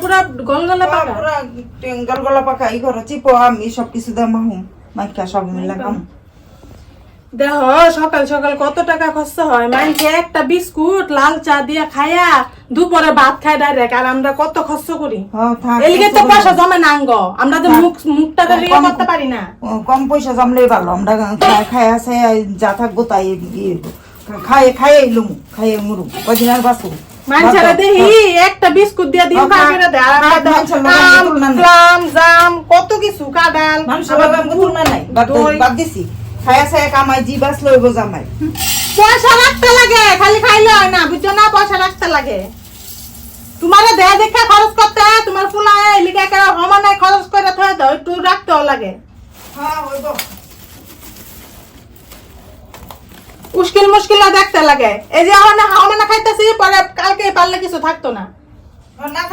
পুরা গলগলা পাকা পুরা গলগলা পাকা ই করো চিপো আমি সবকিছু দাম মাহুম মাইকা সব মিলা কাম দেহ সকাল সকাল কত টাকা খরচ হয় মাইকে একটা বিস্কুট লাল চা দিয়ে খায়া দুপুরে ভাত খাই ডাইরেক্ট আর আমরা কত খরচ করি এলিগে তো পয়সা জমে নাঙ্গ আমরা তো মুখটা তো লিয়ে করতে পারি না কম পয়সা জমলেই ভালো আমরা খাই আছে যা থাকবো তাই খাই খাই লুম খাই মুরু কদিন আর বাঁচবো মানুষেরা দেখি একটা বিস্কুট দিয়ে দিন পাকেরা দেয় আর আম জাম কত কিছু কাঁঠাল বাদ দিছি খাই আছে কামাই জি বাস লইব জামাই পয়সা রাখতে লাগে খালি খাইলে হয় না বুঝছো না পয়সা রাখতে লাগে তোমার দেয়া দেখে খরচ করতে হয় তোমার ফুলা এলিকা কেন সমানে খরচ করে থয়ে দাও একটু রাখতেও লাগে হ্যাঁ হইব মুশকিল মুশকিল দেখতে লাগে এই যে আমার খাইতেছি পরে কালকে পারলে কিছু থাকতো না না